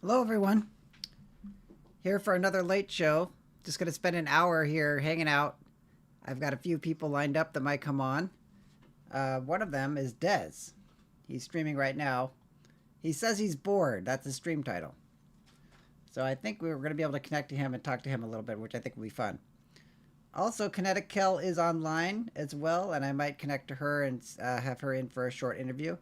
Hello, everyone. Here for another late show. Just going to spend an hour here hanging out. I've got a few people lined up that might come on. One of them is Dez. He's streaming right now. He says he's bored. That's his stream title. So I think we're going to be able to connect to him and talk to him a little bit, which I think will be fun. Also, Kinetic Kel is online as well, and I might connect to her and have her in for a short interview.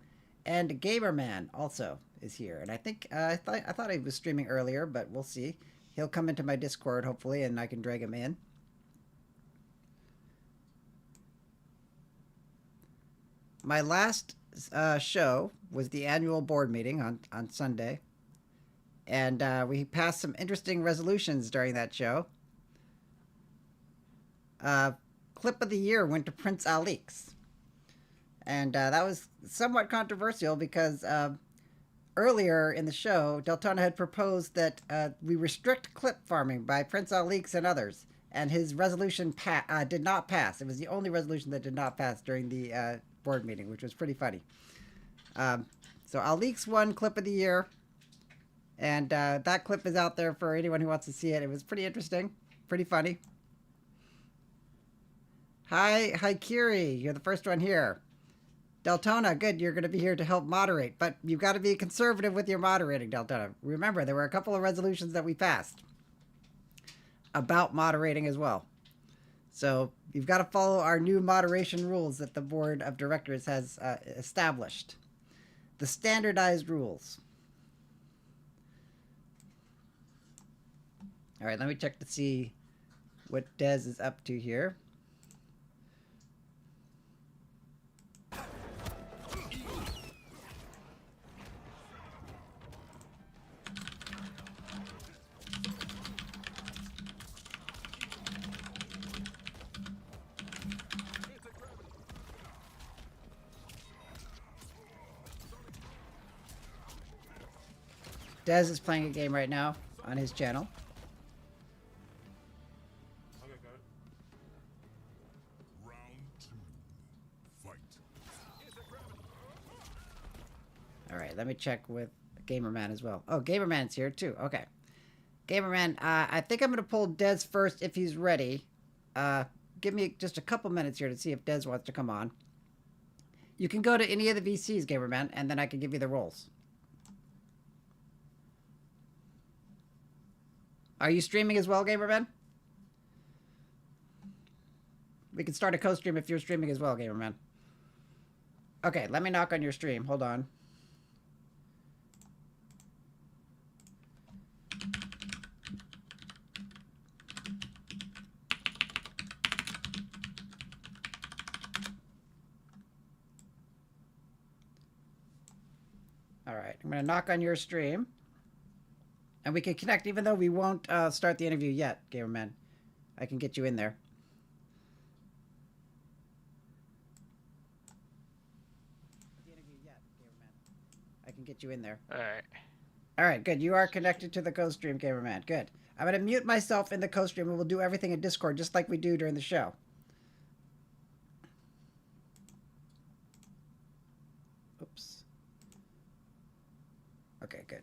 And Gamerman also is here, and I think I thought he was streaming earlier, but we'll see. He'll come into my Discord hopefully, and I can drag him in. My last show was the annual board meeting on Sunday, and we passed some interesting resolutions during that show. Clip of the year went to Prince Alex. And that was somewhat controversial because earlier in the show, Deltona had proposed that we restrict clip farming by Prince Aleeks and others, and his resolution did not pass. It was the only resolution that did not pass during the board meeting, which was pretty funny. So Aleeks won Clip of the Year, and that clip is out there for anyone who wants to see it. It was pretty interesting, pretty funny. Hi, Kiri. You're the first one here. Deltona, good. You're going to be here to help moderate, but you've got to be conservative with your moderating, Deltona. Remember, there were a couple of resolutions that we passed about moderating as well. So you've got to follow our new moderation rules that the board of directors has established. The standardized rules. All right, let me check to see what Des is up to here. Des is playing a game right now on his channel. Okay, got it. Round 2. Fight. All right, let me check with Gamerman as well. Oh, Gamerman's here too. Okay. Gamerman, I think I'm going to pull Des first if he's ready. Give me just a couple minutes here to see if Des wants to come on. You can go to any of the VCs, Gamerman, and then I can give you the roles. Are you streaming as well, Gamerman? We can start a co-stream if you're streaming as well, Gamerman. Okay, let me knock on your stream. Hold on. All right, I'm going to knock on your stream. And we can connect even though we won't start the interview yet, Gamerman. I can get you in there. I can get you in there. Alright. Alright, good. You are connected to the co-stream, Gamerman. Good. I'm going to mute myself in the co-stream and we'll do everything in Discord just like we do during the show. Oops. Okay, good.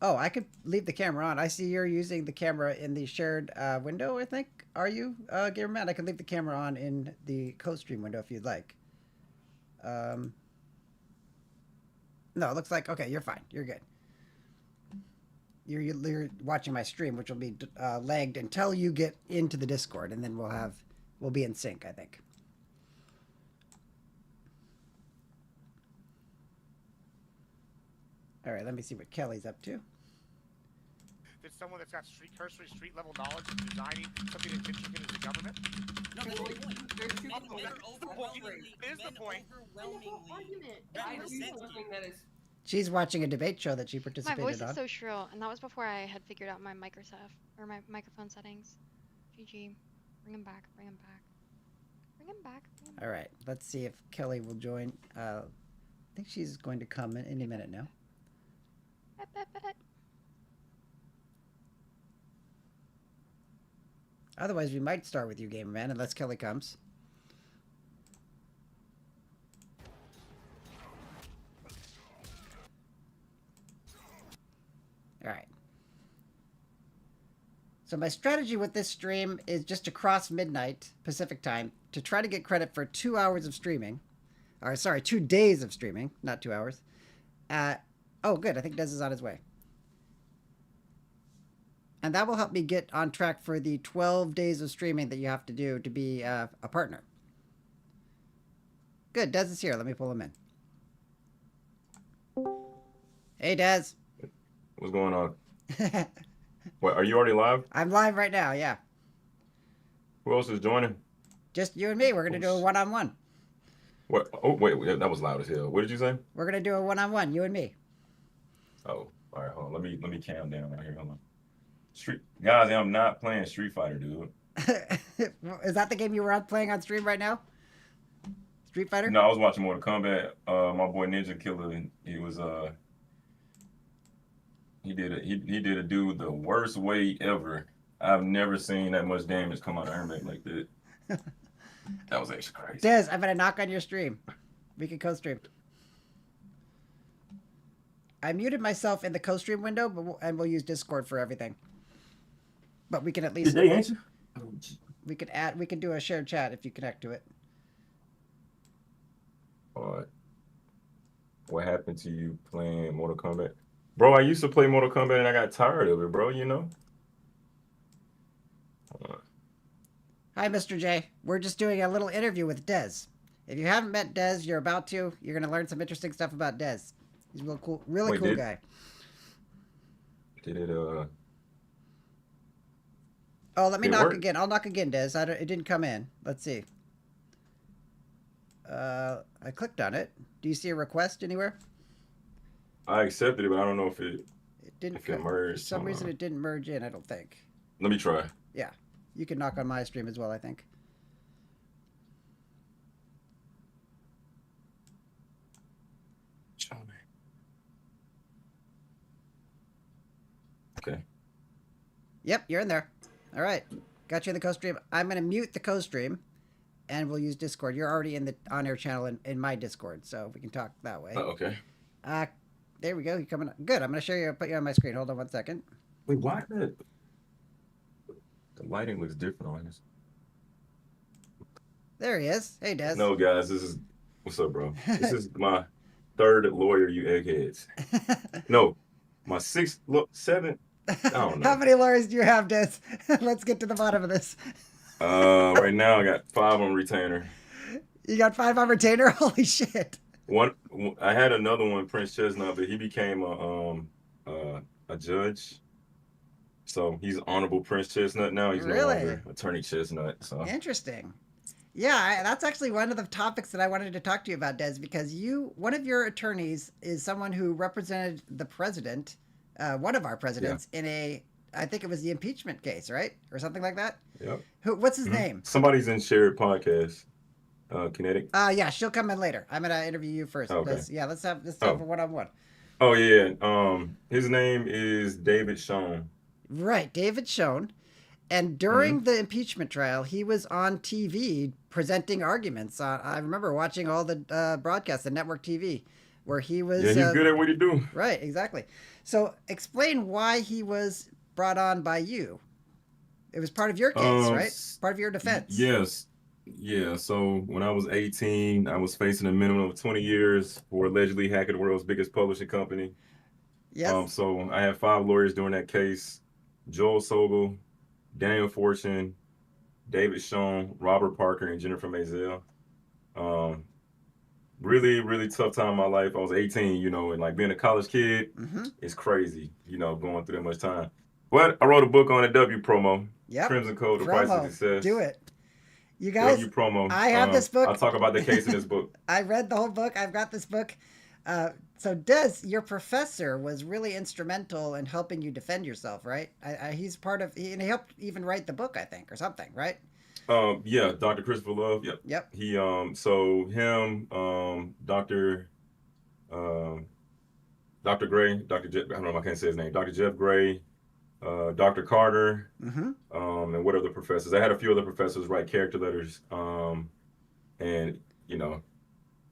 Oh, I could leave the camera on. I see you're using the camera in the shared window, I think. Are you, Gamerman? I can leave the camera on in the co-stream window if you'd like. No, it looks like... Okay, you're fine. You're good. You're watching my stream, which will be lagged until you get into the Discord, and then we'll be in sync, I think. All right, let me see what Kelly's up to. It's someone that's got cursory street level knowledge of designing something as intricate as the government. No, that's the point. There's two people. Is the point. She's watching a debate show that she My participated voice on. is so shrill, and that was before I had figured out my Microsoft or my microphone settings. GG, bring him back, bring him back, bring him back. Bring him back. All right, let's see if Kelly will join. I think she's going to come in any minute now. Otherwise, we might start with you, Gamerman, unless Kelly comes. All right. So my strategy with this stream is just to cross midnight Pacific time to try to get credit for 2 hours of streaming. Or sorry, 2 days of streaming, not 2 hours. Oh, good. I think Des is on his way. And that will help me get on track for the 12 days of streaming that you have to do to be a partner. Good. Des is here. Let me pull him in. Hey, Des. What's going on? What, are you already live? I'm live right now, yeah. Who else is joining? Just you and me. We're going to do a one-on-one. What? Oh, wait, that was loud as hell. What did you say? We're going to do a one-on-one, you and me. Oh, all right, hold on. Let me calm down right here. Hold on. Guys, I'm not playing Street Fighter, dude. Is that the game you were playing on stream right now? Street Fighter? No, I was watching Mortal Kombat. My boy Ninja Killer, he was he did a dude the worst way ever. I've never seen that much damage come out of Hermit like that. That was actually crazy. Des, I'm gonna knock on your stream. We can co-stream. I muted myself in the co-stream window, but and we'll use Discord for everything. But we can at least Did they answer? we can do a shared chat if you connect to it. What happened to you playing Mortal Kombat? Bro, I used to play Mortal Kombat and I got tired of it, bro, you know? Hi, Mr. J. We're just doing a little interview with Des. If you haven't met Des, you're about to. You're going to learn some interesting stuff about Des. He's a real cool, really cool guy. Did it, Oh, let me Did it knock work? again. I'll knock again, Des. It didn't come in. Let's see. I clicked on it. Do you see a request anywhere? I accepted it, but I don't know if it Didn't If it co- merged, For some hold reason on. it didn't merge in, I don't think. let me try. Yeah. You can knock on my stream as well, I think. Okay. Yep, you're in there. All right. Got you in the co-stream. I'm going to mute the co-stream and we'll use Discord. You're already in the on-air channel in my Discord, so we can talk that way. Oh, okay. There we go. You're coming. Good. I'm going to show you. Put you on my screen. Hold on 1 second. Wait, why that? The lighting looks different on this. There he is. Hey, Des. No, guys, what's up, bro? This is my third lawyer, you eggheads. No, my seventh. I don't know. How many lawyers do you have, Des? Let's get to the bottom of this. Right now I got 5 on retainer. You got 5 on retainer? Holy shit. I had another one, Prince Chestnut, but he became a judge. So he's Honorable Prince Chestnut now. He's Really? no longer Attorney Chestnut. So Interesting. Yeah, that's actually one of the topics that I wanted to talk to you about, Des, because one of your attorneys is someone who represented the president, one of our presidents, in I think it was the impeachment case, right? Or something like that? yep. What's his Mhm. name? Somebody's in shared podcast. Kinetic. Yeah, she'll come in later. I'm going to interview you first. Okay. Let's have Oh. a one-on-one. Oh yeah. His name is David Schoen. Right, David Schoen. And during the impeachment trial, he was on TV presenting arguments. I remember watching all the broadcasts on network TV where he was... Yeah, he's good at what he do. Right, exactly. So explain why he was brought on by you. It was part of your case, right? Part of your defense. Yes. Yeah. So when I was 18, I was facing a minimum of 20 years for allegedly hacking the world's biggest publishing company. Yes. So I had 5 lawyers during that case: Joel Sobel, Daniel Fortune, David Schoen, Robert Parker, and Jennifer Maisel. Really, really tough time in my life. I was 18, and like being a college kid, it's crazy, going through that much time. But I wrote a book on it, W Promo. Yep. Crimson Code, The Price of Promo. Success. Do it. You guys, W Promo. I have this book. I'll talk about the case in this book. I read the whole book. I've got this book. So Des, your professor was really instrumental in helping you defend yourself, right? He's part of, and he helped even write the book, I think, or something, right? Yeah, Dr. Christopher Love. Yep. Yep. He so him, Dr. Gray, Dr. Jeff, I don't know if I can't say his name, Dr. Jeff Gray, Dr. Carter, and what other professors? I had a few other professors write character letters. And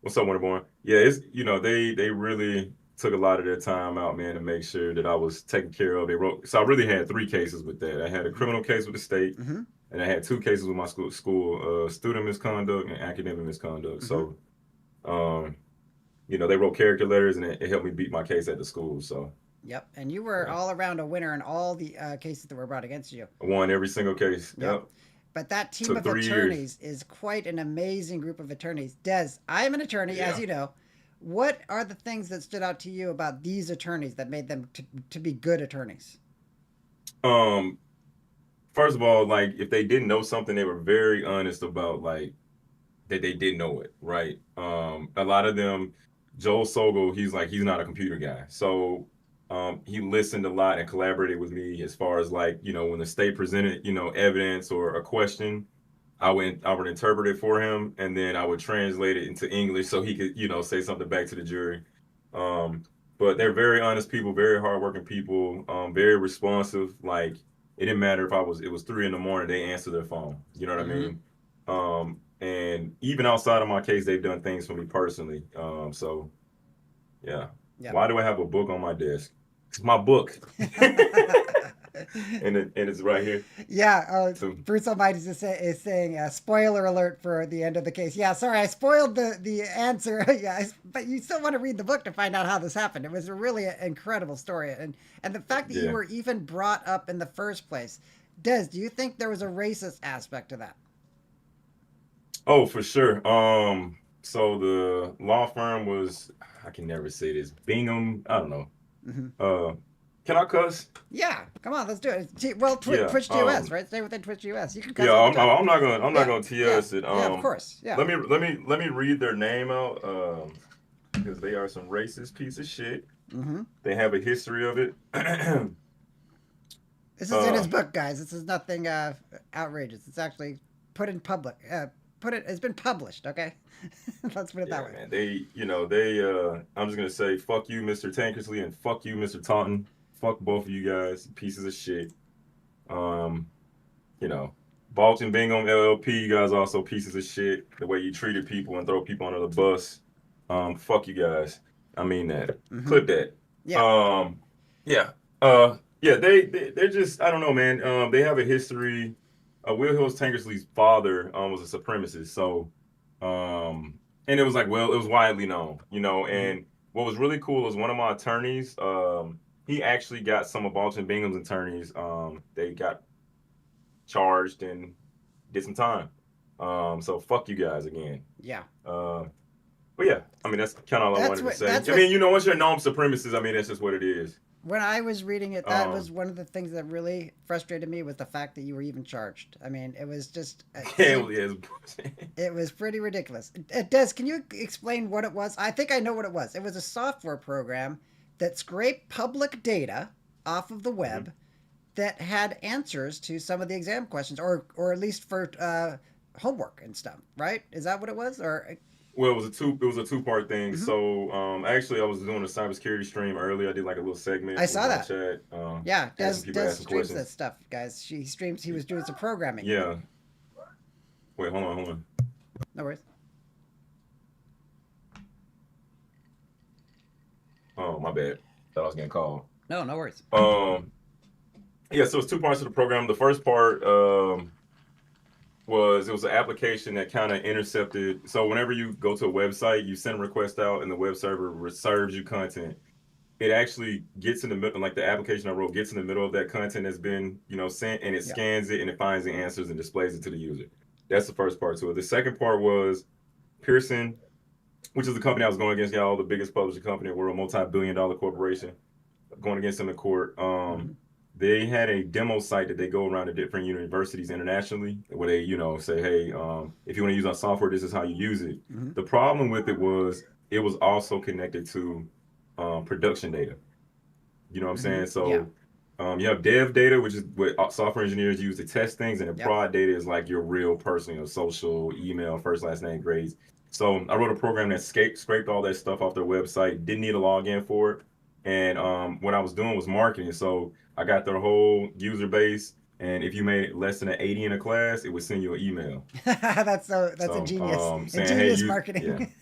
what's up, Winterborn? Yeah, it's they really took a lot of their time out, man, to make sure that I was taken care of. So I really had 3 cases with that. I had a criminal case with the state, and I had 2 cases with my school, student misconduct and academic misconduct. So, they wrote character letters, and it helped me beat my case at the school. So. Yep. And you were all around a winner in all the cases that were brought against you. I won every single case. Yep. But that team Took of 3 attorneys is quite an amazing group of attorneys. Des, I am an attorney, as you know. What are the things that stood out to you about these attorneys that made them to be good attorneys? First of all, like, if they didn't know something, they were very honest about, like, that they didn't know it, right? A lot of them, Joel Sogel, he's not a computer guy. So he listened a lot and collaborated with me as far as, like, when the state presented, evidence or a question, I would interpret it for him, and then I would translate it into English so he could, say something back to the jury. But they're very honest people, very hardworking people, very responsive. Like it didn't matter if it was 3 a.m, they answer their phone. You know what I mean? And even outside of my case, they've done things for me personally. So yeah. Why do I have a book on my desk? It's my book. and it's right here. Yeah, Bruce Almighty is saying, spoiler alert for the end of the case. Yeah, sorry, I spoiled the answer. Yeah, but you still want to read the book to find out how this happened. It was a really incredible story. And the fact that you were even brought up in the first place. Des, do you think there was a racist aspect to that? Oh, for sure. So the law firm was, I can never say this, Bingham, I don't know. Can I cuss? Yeah, come on, let's do it. Well, Twitch TOS, right? Stay within Twitch TOS. You can cuss. Yeah, I'm not gonna TS it. Yeah, of course. Yeah. Let me read their name out, because they are some racist piece of shit. They have a history of it. This is in his book, guys. This is nothing outrageous. It's actually put in public. It's been published. Okay, let's put it that way. Man, I'm just gonna say, fuck you, Mr. Tankersley, and fuck you, Mr. Taunton. Fuck both of you guys, pieces of shit. Balch and Bingham LLP, you guys also pieces of shit. The way you treated people and throw people under the bus. Fuck you guys. I mean that. Clip that. Yeah. They're just, I don't know, man. They have a history. Will Hills Tankersley's father was a supremacist, so and it was like, well, it was widely known, and what was really cool is one of my attorneys, he actually got some of Balch and Bingham's attorneys, they got charged and did some time. So fuck you guys again. Yeah. But yeah, I mean, that's kind of all I wanted to say. Once you're a known supremacist, I mean, that's just what it is. When I was reading it, that was one of the things that really frustrated me, was the fact that you were even charged. I mean, it was just... it was pretty ridiculous. Des, can you explain what it was? I think I know what it was. It was a software program that scraped public data off of the web that had answers to some of the exam questions, or at least for homework and stuff, right? Is that what it was? Or... Well, it was a two-part thing. So, actually, I was doing a cybersecurity stream earlier. I did like a little segment. I saw that. Chat, yeah, Des streams that stuff, guys. He streams. He was doing some programming. Yeah. Wait, hold on. No worries. Oh, my bad. Thought I was getting called. No worries. Yeah. So it's 2 parts of the program. The first part, was an application that kind of intercepted. So whenever you go to a website, you send a request out and the web server serves you content. It actually gets in the middle, like the application I wrote gets in the middle of that content that's been, sent, and it scans it and it finds the answers and displays it to the user. That's the first part to it. The second part was Pearson, which is the company I was going against, y'all, the biggest publishing company in the world, multi-billion-dollar corporation, going against them in court. They had a demo site that they go around to different universities internationally where they, say, hey, if you want to use our software, this is how you use it. The problem with it was also connected to production data. You know what I'm saying? So you have dev data, which is what software engineers use to test things, and the prod data is like your real personal, social, email, first, last name, grades. So I wrote a program that scraped all that stuff off their website, didn't need a login for it. And what I was doing was marketing. So I got their whole user base, and if you made less than an 80 in a class, it would send you an email. That's ingenious. Ingenious marketing.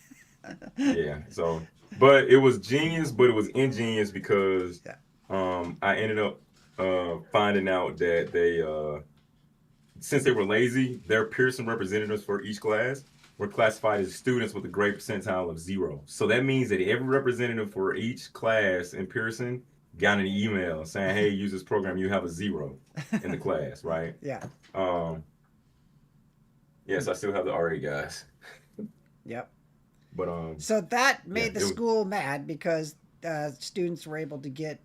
Yeah. So, but it was genius, but it was ingenious because I ended up finding out that they, since they were lazy, their Pearson representatives for each class were classified as students with a grade percentile of 0. So that means that every representative for each class in Pearson got an email saying, hey, use this program, you have a 0 in the class, right? Yeah. Yes, I still have the RA guys. Yep. But so that made the school mad because students were able to get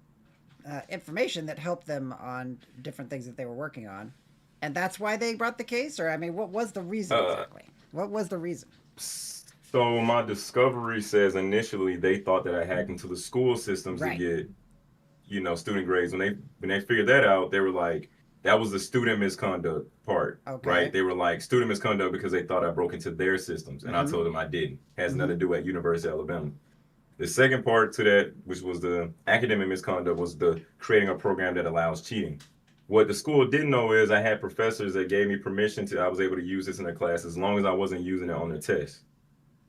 information that helped them on different things that they were working on. And that's why they brought the case? Or, I mean, what was the reason exactly? What was the reason? So my discovery says initially they thought that I hacked into the school systems to get, student grades. When they figured that out, they were like, that was the student misconduct part, Okay. right? They were like student misconduct because they thought I broke into their systems, and I Mhm. told them I didn't. Has Mhm. nothing to do at University of Alabama. The second part to that, which was the academic misconduct, was the creating a program that allows cheating. What the school didn't know is I had professors that gave me permission I was able to use this in their class as long as I wasn't using it on their test.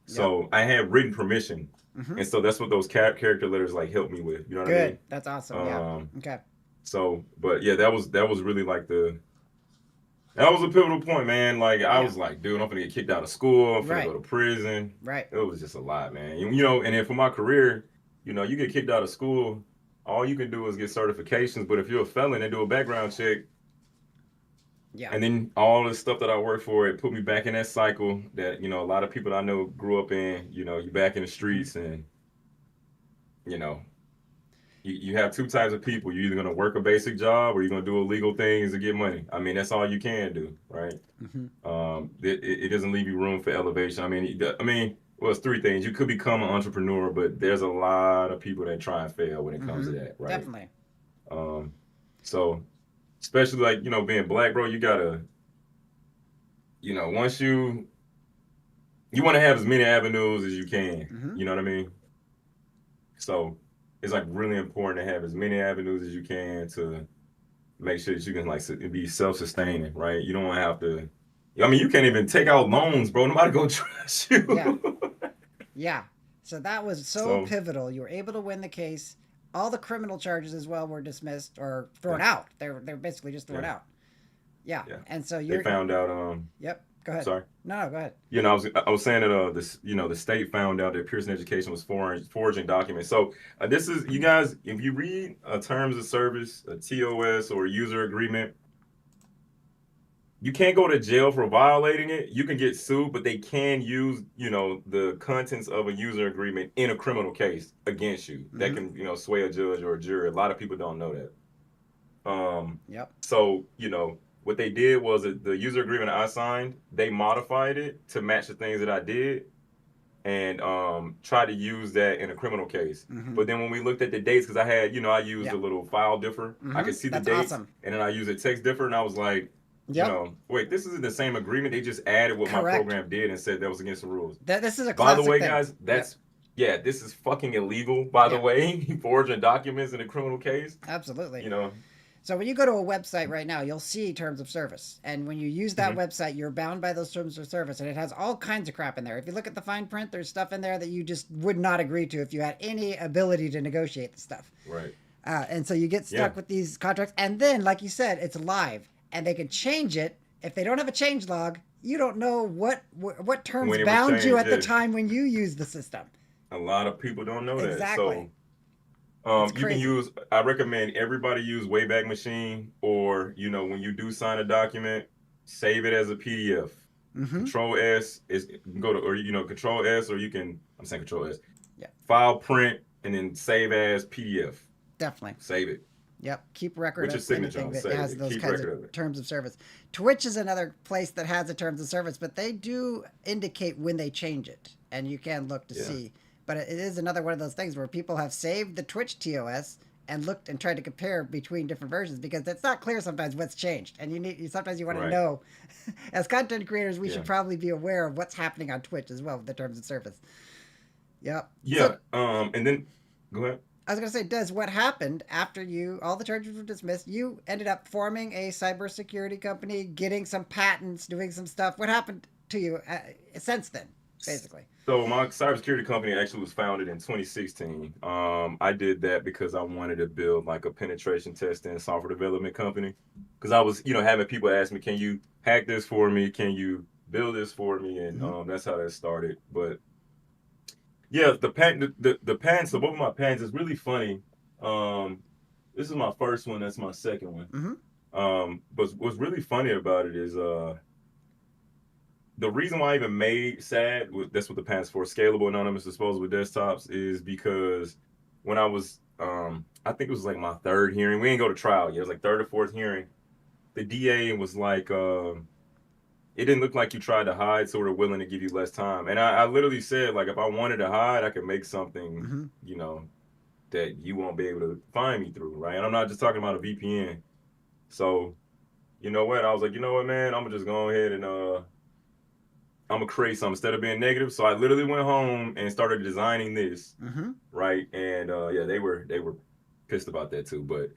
So I had written permission. Mhm. And so that's what those character letters like helped me with. You know what I Good. mean? That's awesome. Yeah. Okay. So, but yeah, that was really like that was a pivotal point, man. Like I Yeah. was like, dude, I'm gonna get kicked out of school. I'm gonna Right. go to prison. Right. It was just a lot, man. You know, and then for my career, you know, you get kicked out of school, all you can do is get certifications. But if you're a felon, they do a background check. Yeah. And then all the stuff that I worked for, it put me back in that cycle that, you know, a lot of people that I know grew up in. You know, you're back in the streets, and, you know, you have two types of people. You're either going to work a basic job or you're going to do illegal things to get money. I mean, that's all you can do, right? Mhm. It doesn't leave you room for elevation. I mean, well, it's three things. You could become an entrepreneur, but there's a lot of people that try and fail when it comes to that, right? Definitely. So especially like, you know, being black, bro, you gotta, you know, once you want to have as many avenues as you can. Mhm. You know what I mean? So it's like really important to have as many avenues as you can to make sure that you can like be self-sustaining, right? You don't want to have to. I mean, you can't even take out loans, bro. Nobody gonna trust you. Yeah. Yeah. So that was so So- pivotal. You were able to win the case. All the criminal charges as well were dismissed or thrown out. They're basically just thrown Yeah. out. Yeah. Yeah. And so They you're. found out. Yep. Go ahead. Sorry. No, go ahead. You know, I was saying that this, you know, the state found out that Pearson Education was forging documents. So this is, you guys, if you read terms of service, a TOS or a user agreement, you can't go to jail for violating it. You can get sued, but they can use, you know, the contents of a user agreement in a criminal case against you. That can, you know, sway a judge or a jury. A lot of people don't know that. Yep. So, you know, what they did was the user agreement I signed, they modified it to match the things that I did and tried to use that in a criminal case. Mhm. But then when we looked at the dates, because I had, you know, I used Yeah. a little file differ. I Mhm. could see the That's dates, awesome. and then I used a text differ, and I was like, Yep. you know, wait, this isn't the same agreement. They just added what my Correct. program did and said that was against the rules. This is a By classic the way, thing. guys, this is fucking illegal, by the Yeah. way, forging documents in a criminal case, Absolutely. you know. So when you go to a website right now, you'll see terms of service. And when you use that Mhm. website, you're bound by those terms of service. And it has all kinds of crap in there. If you look at the fine print, there's stuff in there that you just would not agree to if you had any ability to negotiate the stuff. Right. And so you get stuck Yeah. with these contracts. And then, like you said, it's live. And they can change it. If they don't have a change log, you don't know what terms When it was bound you at changed, the yeah. time when you use the system. A lot of people don't know Exactly. that. So It's you can crazy. use, I recommend everybody use Wayback Machine, or, you know, when you do sign a document, save it as a PDF. Mm-hmm. Control S is, you can go to, or, you know, Control S, or you can, I'm saying Control S. Yeah. File, print, and then save as PDF. Definitely. Save it. Yep. Keep record With your of signature anything on, that save has it. those Keep kinds record of of it. terms of service. Twitch is another place that has a terms of service, but they do indicate when they change it, and you can look to Yeah. see. But it is another one of those things where people have saved the Twitch TOS and looked and tried to compare between different versions because it's not clear sometimes what's changed, and sometimes you want to Right. know. As content creators, we Yeah. should probably be aware of what's happening on Twitch as well with the terms of service. Yep. Yeah. So, And then, go ahead. I was going to say, Des, what happened after all the charges were dismissed? You ended up forming a cybersecurity company, getting some patents, doing some stuff. What happened to you since then, basically? So my cybersecurity company actually was founded in 2016. I did that because I wanted to build like a penetration testing software development company. Because I was, you know, having people ask me, "Can you hack this for me? Can you build this for me?" And that's how that started. But yeah, the patents, so both of my patents is really funny. This is my first one. That's my second one. But what's really funny about it is the reason why I even made SAD, that's what the patent's for, Scalable Anonymous Disposable Desktops, is because when I was, I think it was like my third hearing. We didn't go to trial yet. It was like third or fourth hearing. The DA was like, it didn't look like you tried to hide, so we're willing to give you less time. And I literally said, like, if I wanted to hide, I could make something, you know, that you won't be able to find me through, right? And I'm not just talking about a VPN. So you know what? I was like, you know what, man? I'm gonna just go ahead and I'm gonna create something instead of being negative. So I literally went home and started designing this, Mm-hmm. right? And yeah, they were pissed about that too. But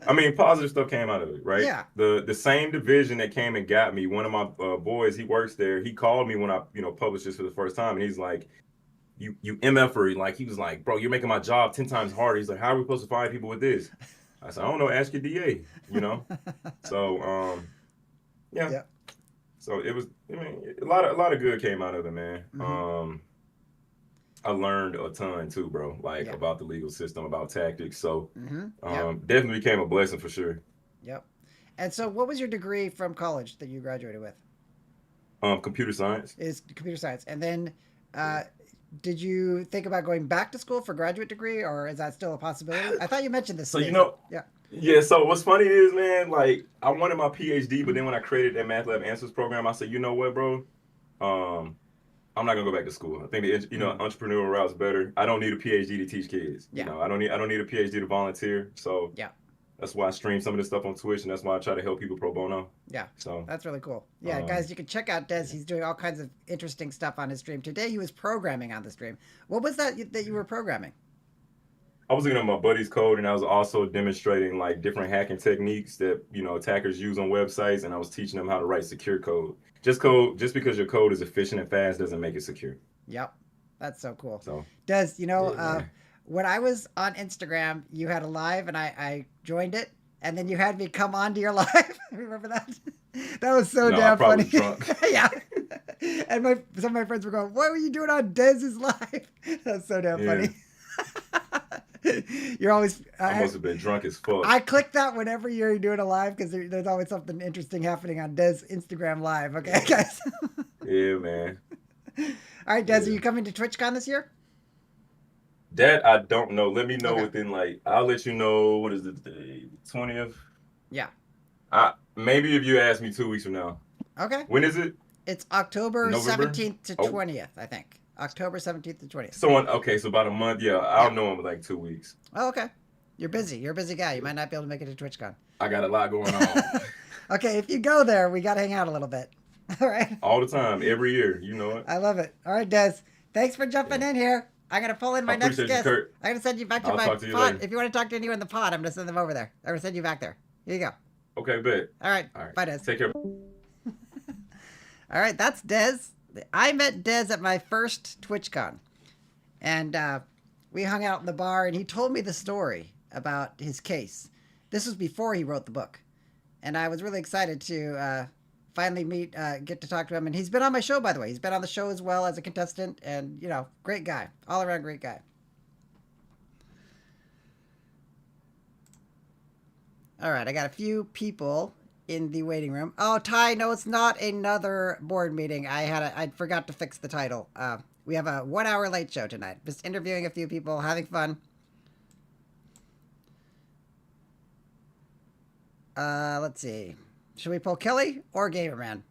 I mean, positive stuff came out of it, right? Yeah. The same division that came and got me, one of my boys, he works there. He called me when I published this for the first time, and he's like, you MFer, like he was like, bro, you're making my job 10 times harder. He's like, how are we supposed to find people with this? I said, I don't know, ask your DA, you know. So yeah. Yep. So it was, I mean, a lot of good came out of it, man. Mhm. I learned a ton too, bro, like Yeah. about the legal system, about tactics. So Yep. definitely became a blessing for sure. Yep. And so, what was your degree from college that you graduated with? Computer science. Is computer science, and then did you think about going back to school for graduate degree, or is that still a possibility? I thought you mentioned this. So to me, you know, yeah. yeah. So what's funny is, man, like I wanted my PhD, but then when I created that MathLab Answers program, I said, you know what, bro, I'm not gonna go back to school. I think the entrepreneurial route's better. I don't need a PhD to teach kids. Yeah. You know, I don't need a PhD to volunteer. So Yeah. that's why I stream some of this stuff on Twitch, and that's why I try to help people pro bono. Yeah. So That's really cool. Yeah, guys, you can check out Des. He's doing all kinds of interesting stuff on his stream. Today he was programming on the stream. What was that you were programming? I was looking at my buddy's code, and I was also demonstrating like different hacking techniques that attackers use on websites, and I was teaching them how to write secure code. Just because your code is efficient and fast doesn't make it secure. Yep. That's so cool. So Des, yeah, when I was on Instagram, you had a live and I joined it, and then you had me come onto your live. Remember that? That was so No, I damn probably funny. was drunk. Yeah. And some of my friends were going, "What were you doing on Dez's live?" That's so damn Yeah. funny. You're always. I must have been drunk as fuck. I click that whenever you're doing a live because there's always something interesting happening on Des Instagram live. Okay, guys. Yeah, man. All right, Des, Yeah. are you coming to TwitchCon this year? That I don't know. Let me know Okay. within like I'll let you know. What is it? The 20th? Yeah. Maybe if you ask me 2 weeks from now. Okay. When is it? It's October November? 17th to Oh. 20th, I think. October 17th to 20th. So about a month. Yeah, I'll Yeah. know in like 2 weeks. Oh, okay. You're busy. You're a busy guy. You might not be able to make it to TwitchCon. I got a lot going on Okay, if you go there, we got to hang out a little bit. All right. all the time, every year. You know it. I love it. All right, Des. Thanks for jumping in here. I'm going to pull in my I next appreciate you, guest. Kurt. I'm going to send you back to I'll my talk to you pod. later. If you want to talk to anyone in the pod, I'm going to send them over there. I'm going to send you back there. Here you go. Okay, bet. All right. All right. Bye, Des. Take care. All right, that's Des. I met Des at my first TwitchCon. And we hung out in the bar, and he told me the story about his case. This was before he wrote the book. And I was really excited to finally get to talk to him. And he's been on my show, by the way. He's been on the show as well as a contestant. And, great guy. All around great guy. All right, I got a few people in the waiting room. Oh, Ty, no, it's not another board meeting. I forgot to fix the title. We have a 1 hour late show tonight. Just interviewing a few people, having fun. Let's see. Should we pull Kelly or Gamerman?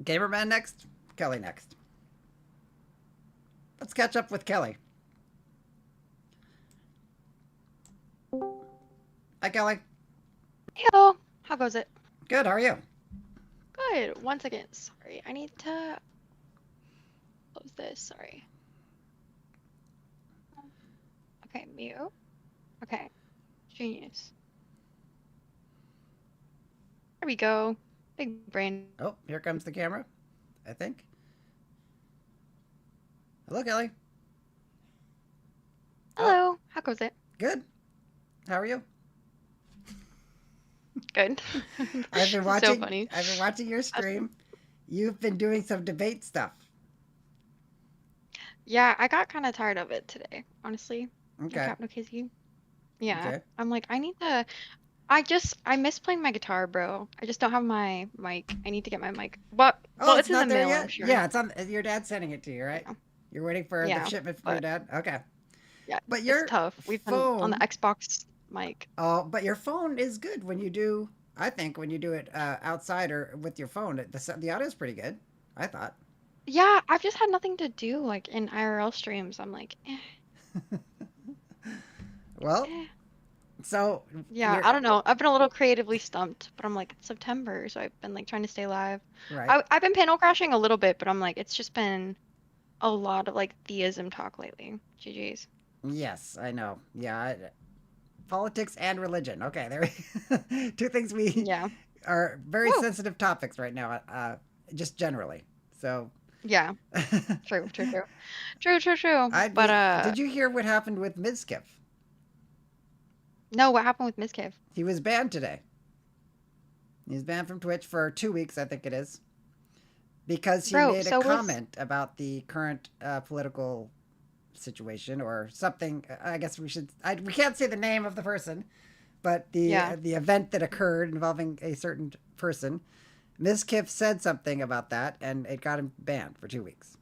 Gamerman next? Kelly next. Let's catch up with Kelly. Hi, Kelly. Hello. How goes it? Good, how are you? Good. 1 second. Sorry. I need to close this. Sorry. Okay, mute. Okay. Genius. There we go. Big brain. Oh, here comes the camera, I think. Hello, Kelly. Hello. How goes it? Good. How are you? Good. I've been watching. So funny. I've been watching your stream. You've been doing some debate stuff. Yeah, I got kind of tired of it today, honestly. Okay. Captain Kizzy. Yeah. Okay. I'm like, I miss playing my guitar, bro. I just don't have my mic. I need to get my mic. But Oh, well, it's it's in not the there mail, yet. I'm sure. Yeah, it's on. Your dad's sending it to you, right? Yeah. You're waiting for the Yeah, shipment from your dad. Okay. Yeah, But your it's tough. We've been on the phone- Xbox mic. Oh, but your phone is good when you do. I think when you do it outside or with your phone, the audio is pretty good. I thought. Yeah, I've just had nothing to do like in IRL streams. I'm like, Well, eh. So Yeah, you're- I don't know. I've been a little creatively stumped, but I'm like, it's September, so I've been like trying to stay alive. right. I've been panel crashing a little bit, but I'm like, it's just been a lot of like theism talk lately. GG's. Yes, I know. Yeah, politics and religion. Okay, there. Two things we Yeah. are very Woo. sensitive topics right now. Just generally. So. Yeah. True. True. But did you hear what happened with Mizkif? no, what happened with Miss Cave? He was banned today. He's banned from Twitch for 2 weeks, I think it is, because he Bro, made so a was- comment about the current political situation or something. I guess we should. We can't say the name of the person, but the event that occurred involving a certain person. Ms. Kiff said something about that, and it got him banned for 2 weeks.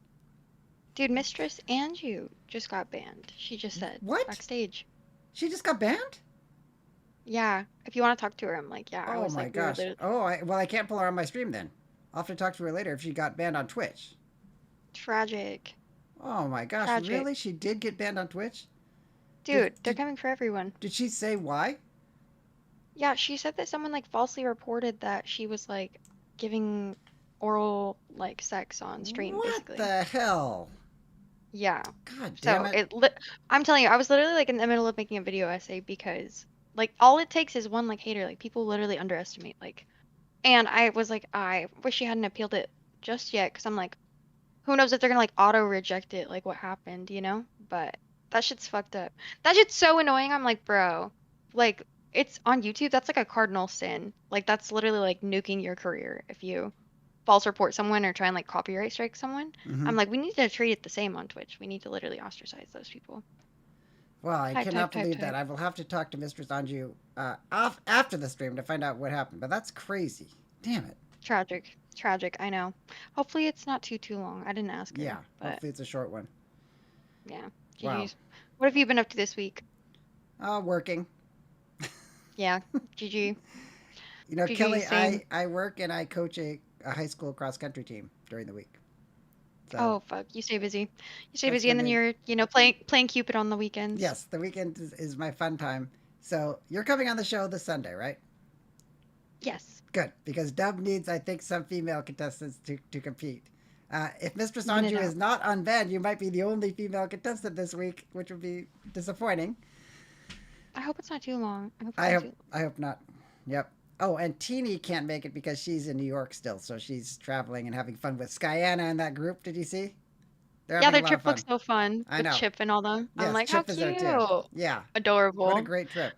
Dude, Mistress and you just got banned. She just said What? backstage. She just got banned? Yeah. If you want to talk to her, I'm like, yeah. I Oh was my like, we were gosh. literally- Oh, well, I can't pull her on my stream then. I'll have to talk to her later if she got banned on Twitch. Tragic. Oh my gosh, Tragic. really? She did get banned on Twitch? Dude, they're did- coming for everyone. Did she say why? Yeah, she said that someone like falsely reported that she was like giving oral like sex on stream, What basically. the hell? Yeah. God So damn it. I'm telling you, I was literally like in the middle of making a video essay because like all it takes is one like hater. Like people literally underestimate like, and I was like, I wish she hadn't appealed it just yet because I'm like, who knows if they're gonna like auto reject it, like what happened, you know? But that shit's fucked up. That shit's so annoying. I'm like, bro, like it's on YouTube. That's like a cardinal sin. Like that's literally like nuking your career if you false report someone or try and like copyright strike someone. Mhm. I'm like, we need to treat it the same on Twitch. We need to literally ostracize those people. Well, I Type, cannot type, believe type. that. I will have to talk to Mistress Anju after the stream to find out what happened. But that's crazy. Damn it. Tragic. I know. Hopefully it's not too long. I didn't ask her. Yeah, But hopefully it's a short one. yeah. Wow. GG's. What have you been up to this week? Working. Yeah. GG. You know, GG, Kelly, same. I work and I coach a high school cross country team during the week. So, Oh fuck. You stay busy. You stay That's busy, and my then main- you're playing Cupid on the weekends. yes, the weekend is my fun time. So you're coming on the show this Sunday, right? Yes. Good, because Dub needs, I think, some female contestants to compete. If Mistress No, no, Anju no. is not unbanned, you might be the only female contestant this week, which would be disappointing. I hope it's not too long. I hope not. Yep. Oh, and Teeny can't make it because she's in New York still, so she's traveling and having fun with Skyana and that group. Did you see? They're Yeah, having their a lot trip of fun. looks so fun. I with know. Chip and all them. I'm Yes, like, Chip how is there cute. too. Yeah. Adorable. What a great trip.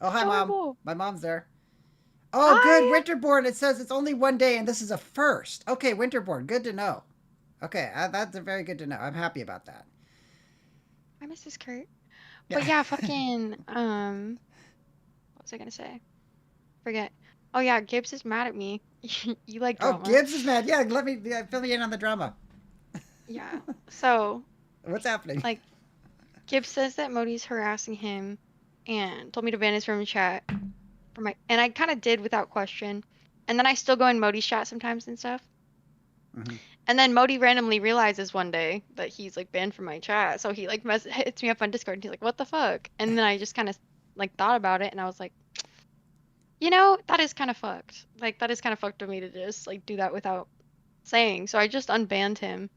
Oh, hi, Mom. Adorable. My mom's there. Oh, good. Hi. Winterborn. It says it's only one day, and this is a first. Okay, Winterborn. Good to know. Okay, that's very good to know. I'm happy about that. Hi, Mrs. Kurt. But yeah, fucking what was I gonna say? Forget. Oh yeah, Gibbs is mad at me. You like Oh, drama. Gibbs is mad. Yeah, let me fill me in on the drama. Yeah. So What's happening? like Gibbs says that Modi's harassing him and told me to ban his from chat for my and I kinda did without question. And then I still go in Modi's chat sometimes and stuff. Mhm. And then Modi randomly realizes one day that he's like banned from my chat. So he like hits me up on Discord and he's like, what the fuck? And then I just kind of like thought about it and I was like, you know, that is kind of fucked. Like that is kind of fucked of me to just like do that without saying. So I just unbanned him.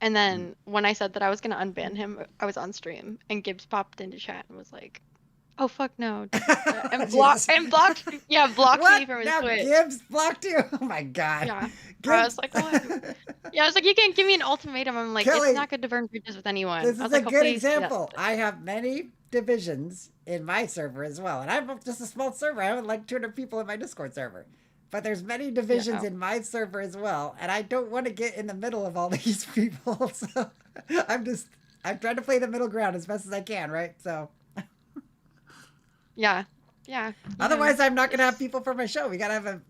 And then when I said that I was gonna unban him, I was on stream and Gibbs popped into chat and was like, "Oh fuck no!" and blocked blocked me What? from his Now Twitch. Gibbs blocked you? Oh my god. Yeah, Gibbs. I was like, what? Yeah, I was like, you can't give me an ultimatum. I'm like, Kelly, it's not good to burn bridges with anyone. This I is was a like, good hopefully you see that. example. I have many divisions in my server as well, and I'm just a small server. I have like 200 people in my Discord server, but there's many divisions Yeah. in my server as well, and I don't want to get in the middle of all these people. So I'm trying to play the middle ground as best as I can, right? So Yeah, yeah. you know, otherwise, I'm not gonna have it's- people for my show.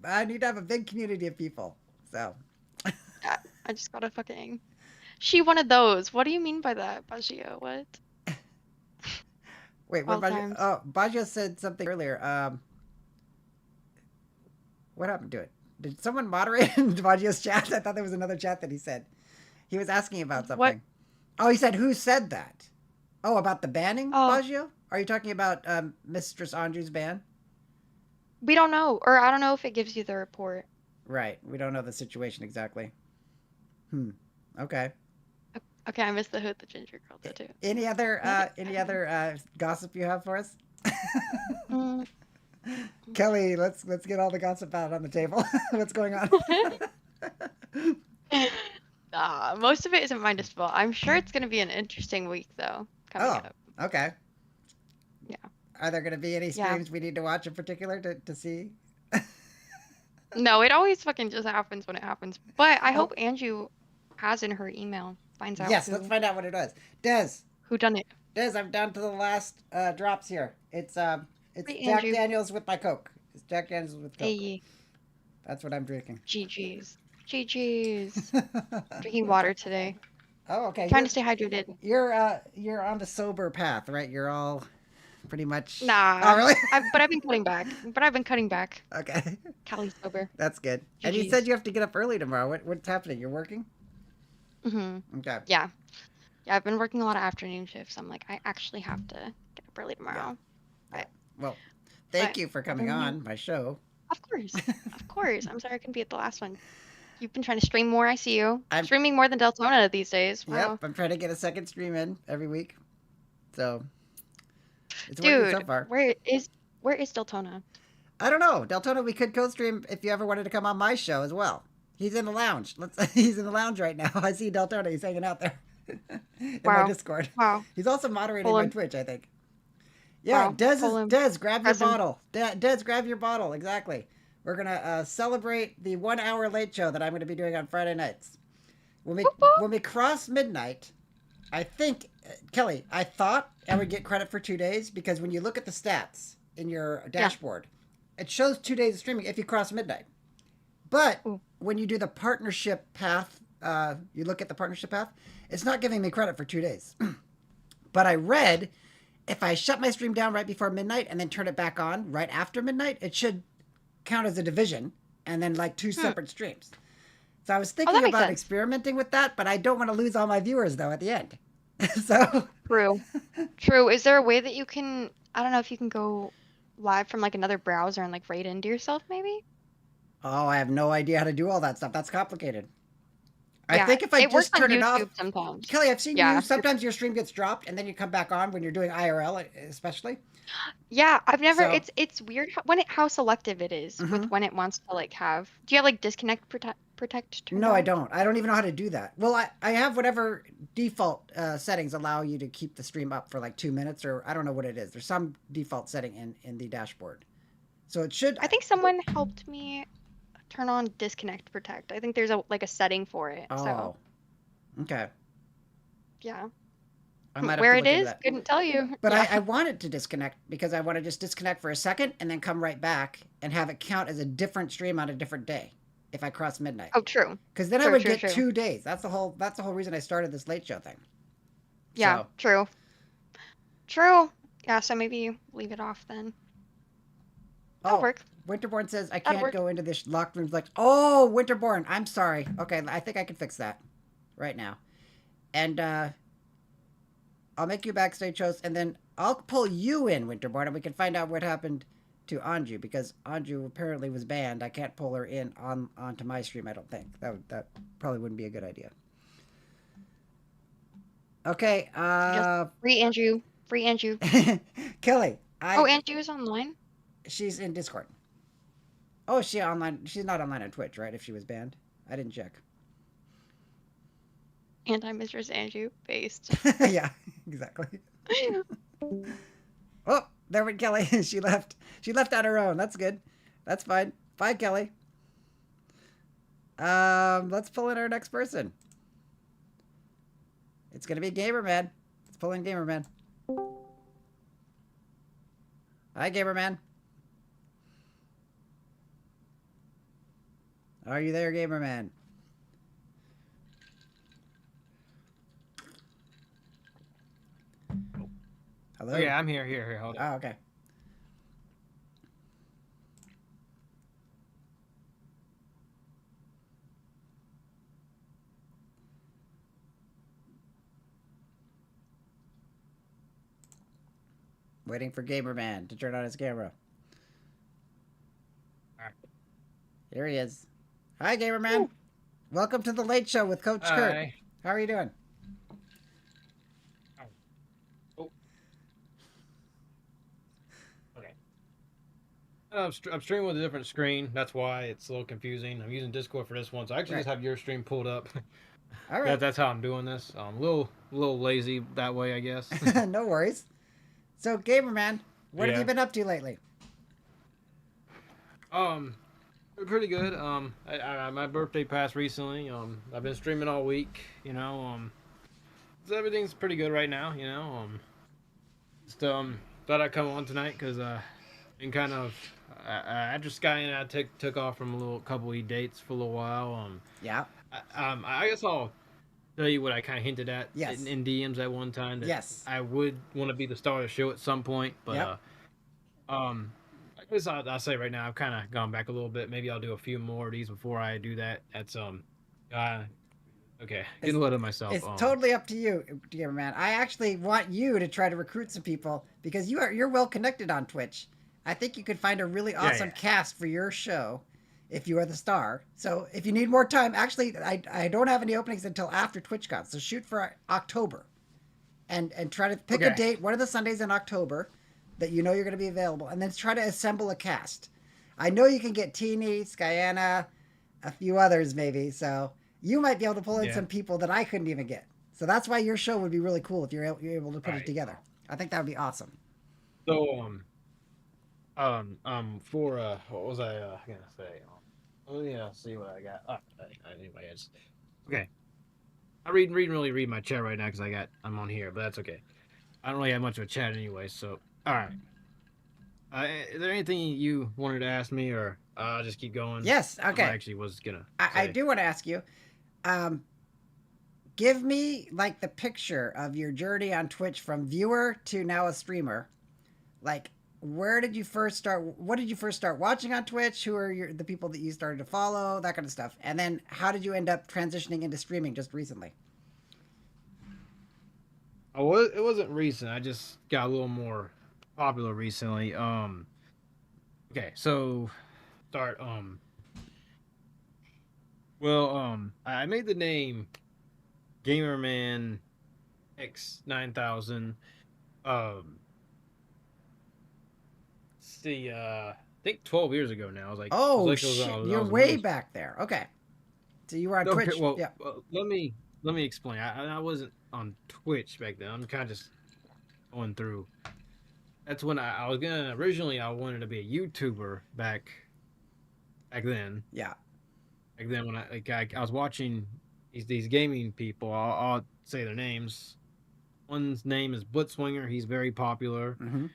I need to have a big community of people. So I just gotta fucking. She wanted those. What do you mean by that, Baggio? What? wait, what All Baggio? times. Oh, Baggio said something earlier. What happened to it? Did someone moderate in Baggio's chat? I thought there was another chat that he said. He was asking about something. What? Oh, he said, who said that? Oh, about the banning, Oh. Baggio? Are you talking about Mistress Anju's ban? We don't know, or I don't know if it gives you the report. Right. We don't know the situation exactly. Okay. Okay, I missed the hood the ginger girl did too. Any other gossip you have for us? Mm. Kelly, let's get all the gossip out on the table. What's going on? Most of it isn't my fault. I'm sure it's gonna be an interesting week though, coming up. Okay. Yeah. Are there going to be any Yeah. streams we need to watch in particular to see? No, it always fucking just happens when it happens. But I Oh. hope Anju has in her email, finds out Yes, who, let's find out what it was. Des, who done it. I'm down to the last drops here. It's Hey, Jack Andrew. Daniels with my Coke. It's Jack Daniels with Coke. Hey, That's what I'm drinking. GG's. GG's. Drinking water today. Oh, okay. Trying to stay hydrated. You're on the sober path, right? You're all pretty much. Nah. Oh, really? But I've been cutting back. Okay, Cali sober. that's good. And you GGs. said you have to get up early tomorrow. What's happening? You're working? Mm-hmm. Okay. Yeah. Yeah, I've been working a lot of afternoon shifts. I'm like, I actually have to get up early tomorrow. Well, thank But you for coming other than on my show. Of course. Of course. I'm sorry I couldn't be at the last one. You've been trying to stream more, I see you. I'm- Streaming more than Deltona these days. Wow. Yep, I'm trying to get a second stream in every week. So it's working so Dude, far. where is Deltona? I don't know. Deltona, we could co-stream if you ever wanted to come on my show as well. He's in the lounge. He's in the lounge right now. I see Deltona. He's hanging out there in my Wow. Discord. Wow. He's also moderating Pull my him. Twitch, I think. Yeah, Wow, Des, pull him. grab your Press him. bottle. Des, grab your bottle. Exactly. We're gonna celebrate the 1 hour late show that I'm gonna be doing on Friday nights. When we cross midnight, I think Kelly, I thought I would get credit for 2 days because when you look at the stats in your dashboard, it shows 2 days of streaming if you cross midnight. But Ooh. when you do the partnership path, you look at the partnership path, it's not giving me credit for 2 days. But I read if I shut my stream down right before midnight and then turn it back on right after midnight, it should count as a division and then like 2 separate streams. So I was thinking that makes about sense. experimenting with that, but I don't want to lose all my viewers though at the end. So True. True. Is there a way that you can, I don't know if you can go live from like another browser and like raid into yourself maybe? oh, I have no idea how to do all that stuff. That's complicated. I Yeah, think if I it works just on turn it off, YouTube sometimes. Kelly, I've seen Yeah. you. Sometimes your stream gets dropped, and then you come back on when you're doing IRL, especially. Yeah, I've never. So- It's weird how selective it is with when it wants to like have. Do you have like disconnect protect turned No, I on? don't. I don't even know how to do that. Well, I have whatever default settings allow you to keep the stream up for like 2 minutes, or I don't know what it is. There's some default setting in the dashboard, so it should. I think someone helped me turn on disconnect protect. I think there's a setting for it. Oh, So okay. yeah, I might have where to it look into is, that. couldn't tell you. But Yeah. I wanted to disconnect because I want to just disconnect for a second and then come right back and have it count as a different stream on a different day if I cross midnight. Oh, true. Because then I true, would true, get true. 2 days. That's the whole reason I started this late show thing. Yeah, So, true. True. Yeah, so maybe leave it off then. That'll work. Winterborn says I That'll can't work. go into this locked rooms. Like, oh, Winterborn, I'm sorry. Okay, I think I can fix that right now, and I'll make you backstage host, and then I'll pull you in, Winterborn, and we can find out what happened to Anju because Anju apparently was banned. I can't pull her in onto my stream. I don't think that probably wouldn't be a good idea. Okay, Free Andrew. Free Andrew. Kelly. Oh, Andrew is online. She's in Discord. Oh, she online. She's not online on Twitch, right? If she was banned, I didn't check. And I'm Mistress Andrew based. Yeah, exactly. Oh, there went Kelly. She left. She left on her own. That's good. That's fine. Bye, Kelly. Let's pull in our next person. It's gonna be Gamerman. Let's pull in Gamerman. Hi, Gamerman. Are you there, Gamerman? Hello? Oh, yeah, I'm here. Hold on. Oh, okay. Waiting for Gamerman to turn on his camera. Alright. Here he is. Hi, Gamerman. Welcome to the Late Show with Coach Kurt. Hi. How are you doing? Okay. I'm streaming with a different screen. That's why it's a little confusing. I'm using Discord for this one, so I actually just have your stream pulled up. All right. That's how I'm doing this. A little lazy that way, I guess. No worries. So, Gamerman, what have Yeah. you been up to lately? Pretty good. My birthday passed recently. I've been streaming all week. So everything's pretty good right now. Just thought I'd come on tonight because been kind of after Sky and I took off from a couple of dates for a little while. Yeah. I guess I'll tell you what I kind of hinted at Yes. in DMs at one time. That Yes. I would want to be the star of the show at some point, but Yep. I guess I'll say right now I've kind of gone back a little bit. Maybe I'll do a few more of these before I do that. That's okay, getting ahead of myself. It's totally up to you, Gamerman. I actually want you to try to recruit some people because you're well connected on Twitch. I think you could find a really awesome cast for your show if you are the star. So if you need more time, actually, I don't have any openings until after TwitchCon. So shoot for October, and try to pick a date. One of the Sundays in October that you know you're going to be available, and then try to assemble a cast. I know you can get Teeny, Skyana, a few others maybe. So you might be able to pull in some people that I couldn't even get. So that's why your show would be really cool if you're able to put it together. I think that would be awesome. So for what was I gonna say? Oh yeah, see what I got. Anyway, okay. I really read my chat right now because I'm on here, but that's okay. I don't really have much of a chat anyway, so all right. Is there anything you wanted to ask me, or I'll just keep going? Yes. Okay. I actually was gonna. I do want to ask you. Give me like the picture of your journey on Twitch from viewer to now a streamer. Like, where did you first start? What did you first start watching on Twitch? Who are the people that you started to follow? That kind of stuff. And then how did you end up transitioning into streaming just recently? Oh, it wasn't recent. I just got a little more popular recently. Okay, so start. I made the name Gamerman X9000. I think 12 years ago now. I was like, Oh, shit, you're way back there. Okay. So you were on Twitch. Well, yeah. Let me explain. I wasn't on Twitch back then. I'm kind of just going through. That's when I was gonna originally. I wanted to be a YouTuber back then. Yeah. Back then, when I was watching these gaming people. I'll say their names. One's name is Blitzwinger. He's very popular. Mm-hmm.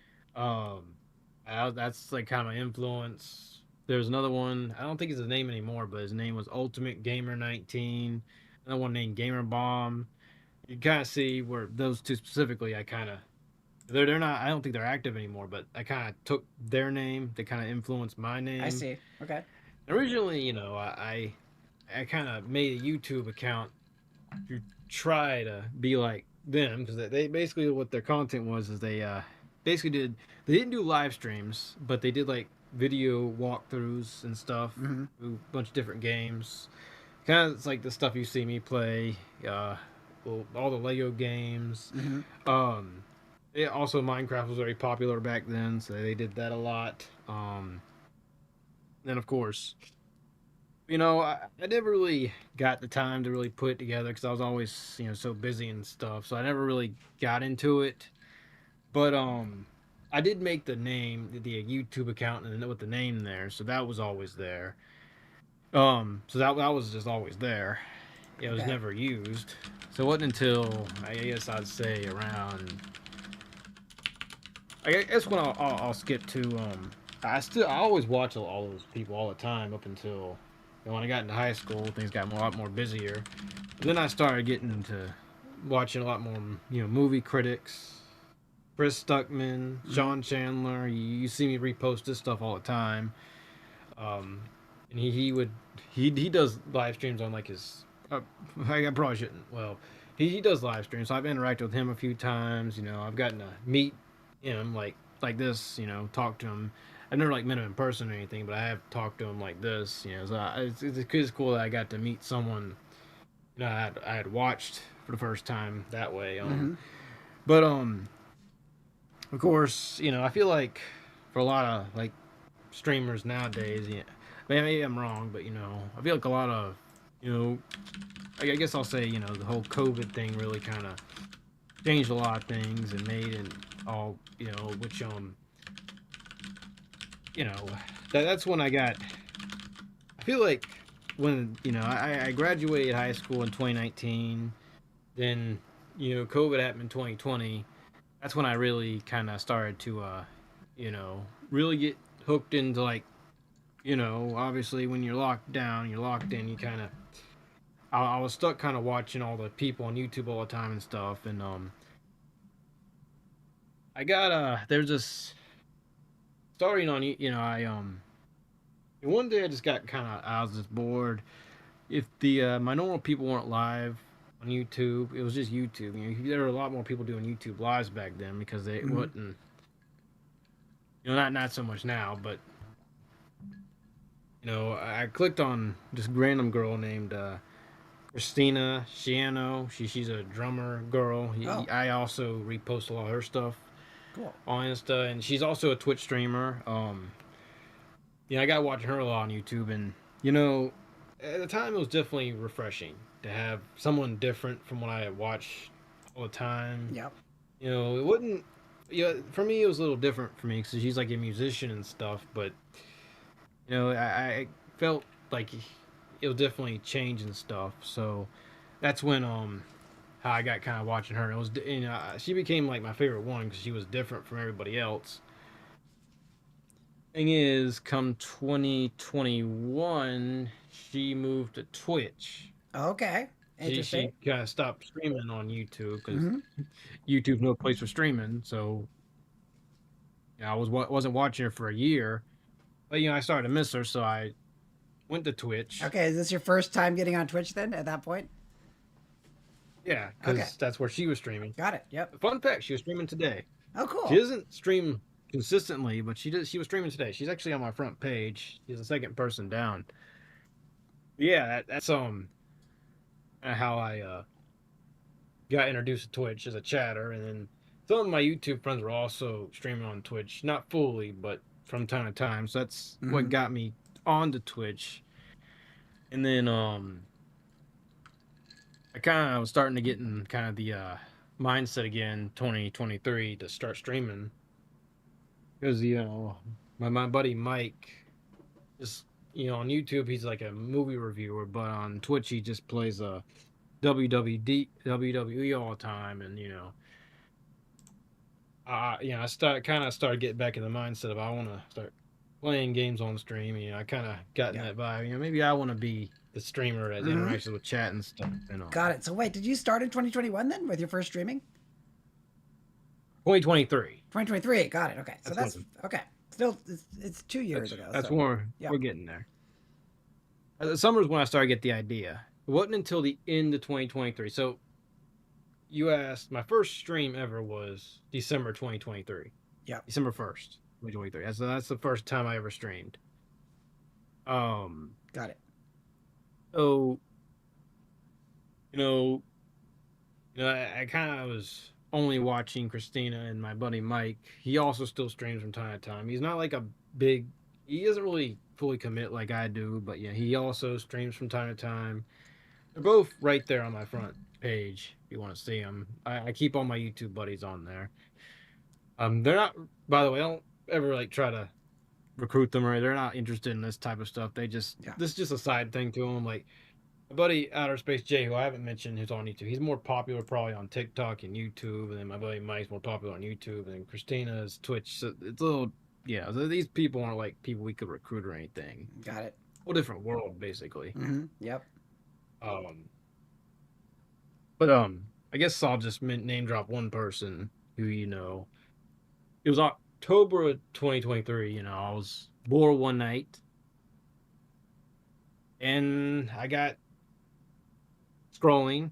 That's like kind of my influence. There's another one. I don't think it's his name anymore, but his name was Ultimate Gamer 19. Another one named Gamer Bomb. You kind of see where those two specifically. They're not. I don't think they're active anymore, but I kind of took their name to kind of influence my name. I see. Okay. Originally, I kind of made a YouTube account to try to be like them, because they basically, what their content was is they didn't do live streams, but they did like video walkthroughs and stuff, Mm-hmm. a bunch of different games. Kind of it's like the stuff you see me play, all the Lego games. Mm-hmm. Also Minecraft was very popular back then, so they did that a lot. Then of course, I never really got the time to really put it together because I was always, so busy and stuff. So I never really got into it. But I did make the YouTube account and with the name there, so that was always there. So that was just always there. It was never used. So it wasn't until I guess I'd say around. I guess when I'll skip to I always watch all those people all the time up until when I got into high school, things got a lot more busier. Then I started getting into watching a lot more, movie critics, Chris Stuckman, Sean Chandler. You see me repost this stuff all the time. And he does live streams on like his. I probably shouldn't. Well, he does live streams. So I've interacted with him a few times. I've gotten to meet him like like this, you know, talk to him. I've never like met him in person or anything, but I have talked to him like this, you know. So it's cool that I got to meet someone, you know, I had watched for the first time that way. But of course, you know, I feel like for a lot of like streamers nowadays, yeah, maybe I'm wrong, but you know, I feel like a lot of, you know, I guess I'll say, you know, the whole COVID thing really kind of changed a lot of things and made it all, you know, which you know, that's when I got. I feel like when, you know, I graduated high school in 2019, then, you know, COVID happened in 2020. That's when I really kind of started to, you know, really get hooked into like, you know, obviously when you're locked down, you're locked in, you kind of. I was stuck kind of watching all the people on YouTube all the time and stuff, and I got there's this starting on, you know, one day I just got kind of, I was just bored. If the my normal people weren't live on YouTube, it was just YouTube. You know, there were a lot more people doing YouTube lives back then because they wasn't, you know, not so much now, but you know, I clicked on this random girl named Christina Shiano. She's a drummer girl. I also repost a lot of her stuff. Cool. On Insta, and she's also a Twitch streamer. Yeah, I got watching her a lot on YouTube, and you know, at the time it was definitely refreshing to have someone different from what I watch all the time. Yep. You know, it wouldn't. Yeah, for me it was a little different for me because she's like a musician and stuff, but you know, I felt like it was definitely changing stuff. So that's when how I got kind of watching her. It was, you know, she became like my favorite one because she was different from everybody else. Thing is, come 2021, she moved to Twitch. Okay. Interesting. She kind of stopped streaming on YouTube because YouTube's no place for streaming. So, you know, I wasn't watching her for a year, but you know, I started to miss her, so I went to Twitch. Okay, is this your first time getting on Twitch then? At that point? Yeah, because that's where she was streaming. Got it. Yep. Fun fact: she was streaming today. Oh, cool. She doesn't stream consistently, but she was streaming today. She's actually on my front page. She's the second person down. Yeah, that's how I got introduced to Twitch as a chatter, and then some of my YouTube friends were also streaming on Twitch, not fully, but from time to time. So that's what got me onto Twitch. And then I kind of was starting to get in kind of the mindset again, 2023, to start streaming. Because, you know, my buddy Mike, just, you know, on YouTube, he's like a movie reviewer, but on Twitch, he just plays WWE all the time. And, you know, I started getting back in the mindset of I want to start playing games on stream. You know, I kind of got in that vibe. You know, maybe I want to be the streamer that interacts with chat and stuff. You know. Got it. So wait, did you start in 2021 then with your first streaming? 2023. 2023. Got it. Okay. So that's okay. Still, it's 2 years ago. That's so. when we're getting there. The summer's when I started to get the idea. It wasn't until the end of 2023. So you asked, my first stream ever was December 2023. Yeah. December 1st, 2023. That's the first time I ever streamed. Got it. So, you know, I kind of was only watching Christina and my buddy Mike. He also still streams from time to time. He's not like he doesn't really fully commit like I do, but yeah, he also streams from time to time. They're both right there on my front page if you want to see them. I keep all my YouTube buddies on there. They're not, by the way, I don't ever like try to recruit them, or they're not interested in this type of stuff. They just this is just a side thing to them. Like my buddy Outer Space Jay, who I haven't mentioned, who's on YouTube, he's more popular probably on TikTok and YouTube, and then my buddy Mike's more popular on YouTube, and Christina's Twitch. So it's a little, yeah, these people aren't like people we could recruit or anything. Got it. Whole different world basically. Yep. But I guess I'll just name drop one person who, you know, it was October of 2023, you know, I was bored one night and I got scrolling.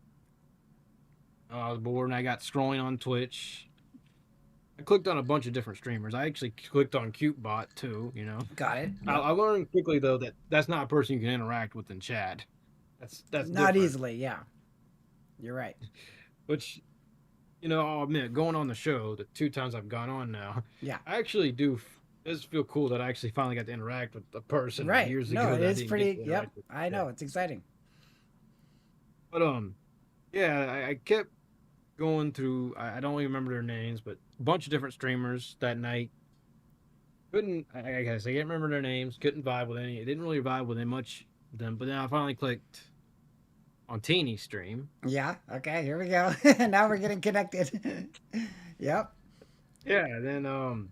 I was bored and I got scrolling on Twitch. I clicked on a bunch of different streamers. I actually clicked on CuteBot too. You know, Got it. I learned quickly though that that's not a person you can interact with in chat. That's Not different. easily. Yeah, you're right. Which, you know, I'll admit, going on the show, the 2 times I've gone on now, Yeah. I actually do. It does feel cool that I actually finally got to interact with a person Right. years No, ago. it that I is didn't get pretty. to Yep. interact with. I know. It's exciting. But yeah, I kept going through. I don't even remember their names, but a bunch of different streamers that night. Couldn't. I guess I can't remember their names. Couldn't vibe with any. It didn't really vibe with much of them. But then I finally clicked on Teeny's stream. Yeah. Okay. Here we go. Now we're getting connected. Yep. Yeah. Then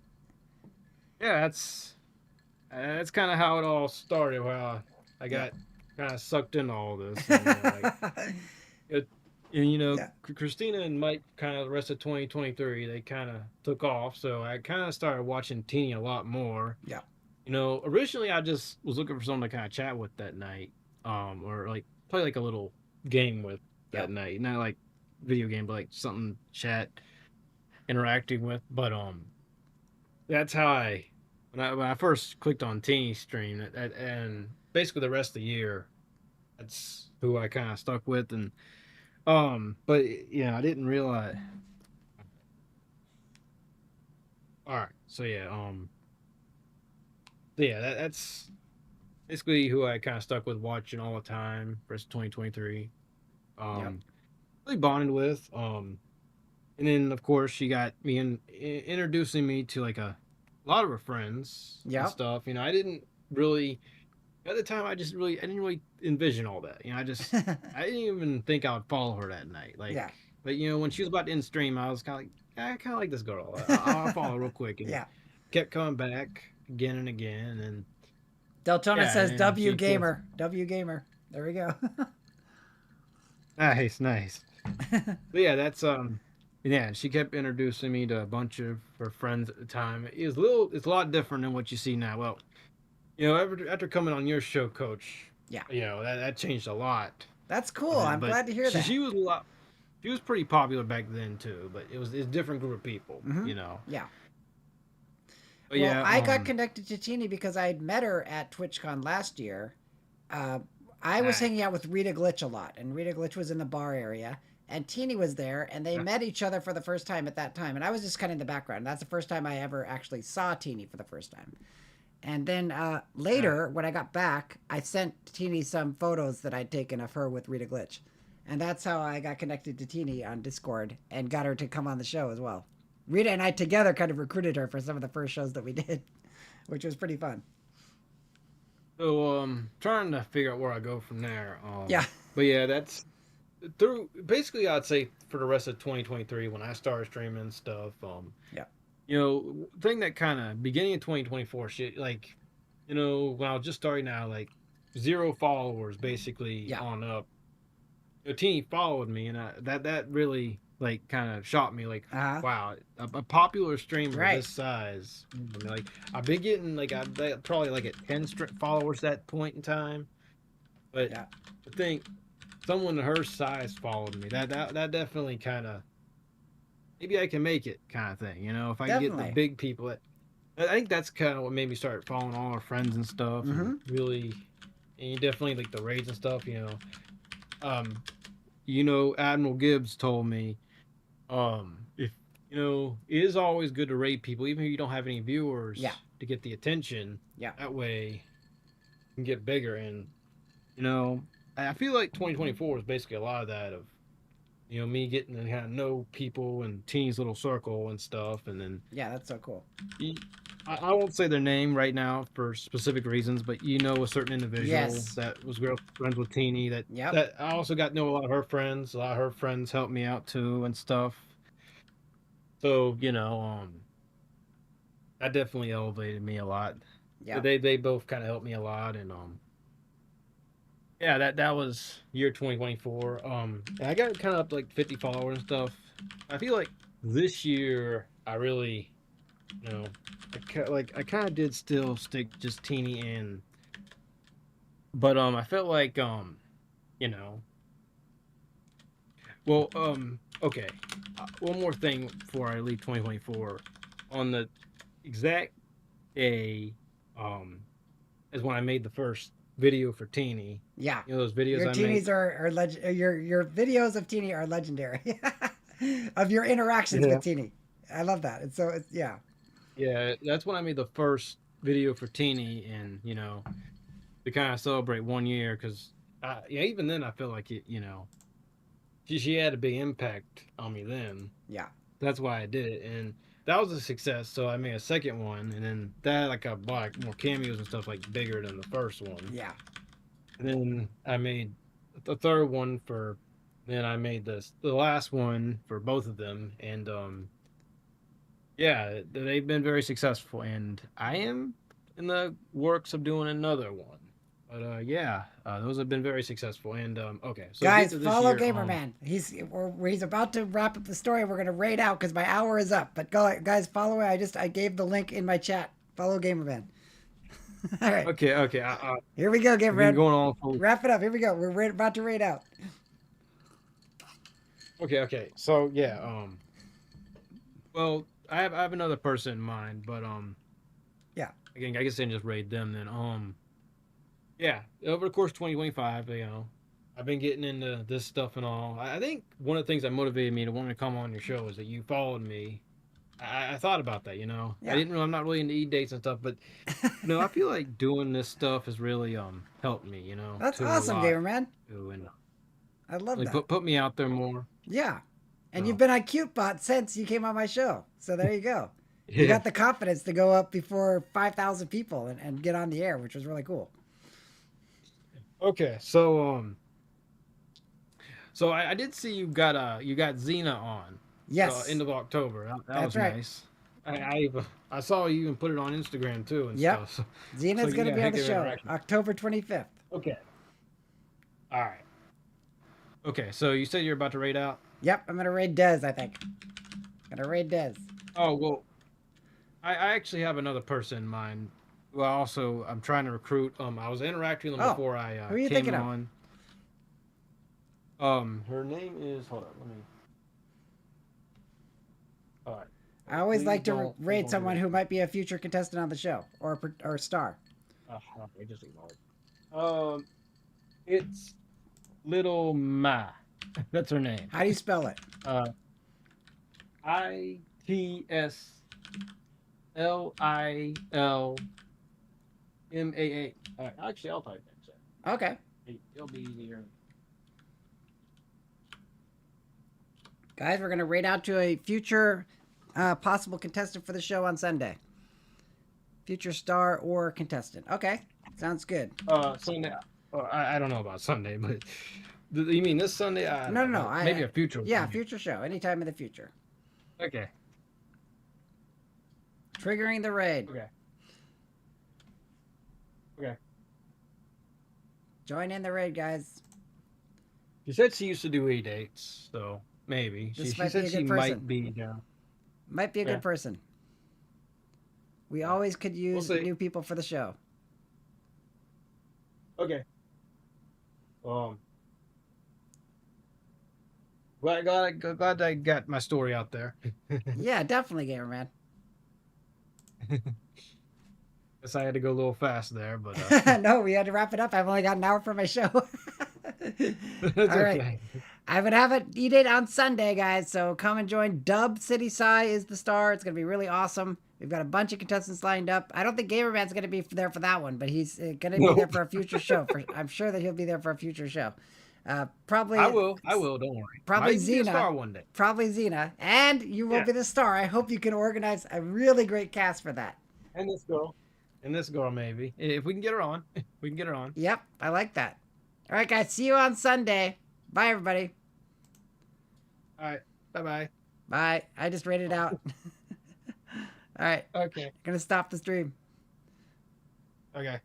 yeah, that's kind of how it all started. How I got kind of sucked into all this. And, and you know, Yeah. Christina and Mike kind of the rest of 2023, they kind of took off. So I kind of started watching Teeny a lot more. Yeah. You know, originally I just was looking for someone to kind of chat with that night, or like play like a little game with that night. Not like video game, but like something chat, interacting with. But that's how when I first clicked on Teeny's stream, and basically the rest of the year, that's who I kind of stuck with. And but yeah, I didn't realize. All right, so yeah, that's basically who I kind of stuck with watching all the time rest of 2023. Really bonded with. And then of course she got me introducing me to like a lot of her friends and stuff. You know, I didn't really at the time. I didn't really envision all that. You know, I didn't even think I would follow her that night. Like, but you know, when she was about to end stream, I was kind of like, I kind of like this girl. I'll follow her real quick. And kept coming back again and again. And Deltona says W Gamer. W Gamer. There we go. Nice. But yeah, that's yeah, she kept introducing me to a bunch of her friends at the time. It's a lot different than what you see now. Well, you know, after coming on your show, Coach, you know, that changed a lot. That's cool. I'm glad to hear that. She was pretty popular back then too, but it's a different group of people, you know. Yeah. But well, I got connected to Teeny because I had met her at TwitchCon last year. I was hanging out with Rita Glitch a lot, and Rita Glitch was in the bar area, and Teeny was there, and they met each other for the first time at that time, and I was just kind of in the background. That's the first time I ever actually saw Teeny for the first time. And then later, when I got back, I sent Teeny some photos that I'd taken of her with Rita Glitch. And that's how I got connected to Teeny on Discord and got her to come on the show as well. Rita and I together kind of recruited her for some of the first shows that we did, which was pretty fun. So, trying to figure out where I go from there. Yeah. But yeah, that's through, basically I'd say for the rest of 2023 when I started streaming and stuff. You know, thing that kind of beginning of 2024 shit, like, you know, when I was just starting out, like 0 followers basically on up. You know, Teeny followed me, and that really like kind of shocked me. Like, wow, a popular streamer this size. I mean, like, I've been getting like probably like at 10 followers at that point in time, but I think someone her size followed me. That definitely kind of. Maybe I can make it kind of thing, you know, if I can get the big people. I think that's kind of what made me start following all our friends and stuff. And really, and you definitely like the raids and stuff, you know. Admiral Gibbs told me, if, you know, it is always good to raid people, even if you don't have any viewers, to get the attention. That way you can get bigger. And, you know, I feel like 2024 is basically a lot of that of, you know, me getting to kind of know people and Teeny's little circle and stuff. And then... Yeah, that's so cool. I won't say their name right now for specific reasons, but you know a certain individual that was friends with Teeny that I also got to know a lot of her friends. A lot of her friends helped me out too and stuff. So, you know, that definitely elevated me a lot. Yeah. They both kind of helped me a lot. And, yeah, that was year 2024. I got kind of up to like 50 followers and stuff. I feel like this year I really, you know, I kind of did still stick just Teeny in, but I felt like you know. Well, okay. One more thing before I leave 2024. on the exact day, is when I made the first video for Teeny. Yeah. You know those videos Your I teenies made? are your videos of Teeny are legendary. Of your interactions Yeah. with Teeny. I love that. It's so it's yeah. Yeah, that's when I made the first video for Teeny, and to kind of celebrate 1 year, because yeah, even then I feel like it, she had a big impact on me then. Yeah. That's why I did it, and that was a success. So I made a second one, and then that like I bought like, more cameos and stuff like bigger than the first one. Yeah. And then I made the third one for. Then I made the last one for both of them, and yeah, they've been very successful, and I am in the works of doing another one. But yeah, those have been very successful. And okay, so Guys, to this follow year, Gamerman. He's about to wrap up the story. We're gonna raid out because my hour is up. But go, guys, follow. I gave the link in my chat. Follow Gamerman. All right. Okay. Here we go, I've been Gamerman. going on for Wrap it up. Here we go. We're about to raid out. okay. So yeah, well, I have another person in mind, but Yeah. again, I guess I can just raid them then. Yeah, over the course of 2025, I've been getting into this stuff and all. I think one of the things that motivated me to want to come on your show is that you followed me. I thought about that, Yeah. I'm not really into e-dates and stuff, but I feel like doing this stuff has really helped me, That's to a awesome, lot, Gamerman. and I love like that. put me out there more. Yeah. And Oh. you've been on CuteBot since you came on my show. So there you go. You Yeah. got the confidence to go up before 5,000 people and get on the air, which was really cool. Okay, so I did see you got Xena on. Yes. End of October. That That's was right. nice. I saw you even put it on Instagram too and Yep. stuff. Xena's so going to yeah, be on heck the of show interaction. October 25th. Okay. All right. Okay, so you said you're about to raid out. Yep, I'm going to raid Dez, I think. Going to raid Dez. Oh well, I actually have another person in mind. Well, also I'm trying to recruit. I was interacting with them Oh, before I who are you came thinking of? on. Her name is. Hold on, let me. All right. I always Please like to don't- raid don't do someone that. who might be a future contestant on the show or star. Okay, just ignore it. It's Little Ma. That's her name. How do you spell it? ITSLILMAA. All right, actually, I'll type that. So Okay. it'll be easier. Guys, we're going to raid out to a future possible contestant for the show on Sunday. Future star or contestant. Okay. Sounds good. Sunday. I don't know about Sunday, but you mean this Sunday? No. Maybe a future. Yeah, one. future show. Anytime in the future. Okay. Triggering the raid. Okay. Join in the raid, guys. She said she used to do e-dates, so maybe. This She might be said a she good might person. be down. Might be a Yeah. good person. We always could use see. new people for the show. Okay. Glad I got my story out there. Yeah, definitely, Gamer Man. Guess I had to go a little fast there, but No, we had to wrap it up. I've only got an hour for my show. it's All right. okay. I would have an e-date on Sunday, guys. So come and join. Dub City Sai is the star. It's going to be really awesome. We've got a bunch of contestants lined up. I don't think Gamerman's going to be there for that one, but he's going to be there for a future show. I'm sure that he'll be there for a future show. Probably. I will. Don't worry. Probably Might be a Xena. star one day. Probably Xena. And you will Yeah. be the star. I hope you can organize a really great cast for that. And this girl, maybe. If we can get her on, we can get her on. Yep, I like that. All right, guys. See you on Sunday. Bye, everybody. All right. Bye-bye. Bye. I just rated out. All right. Okay. Gonna stop the stream. Okay.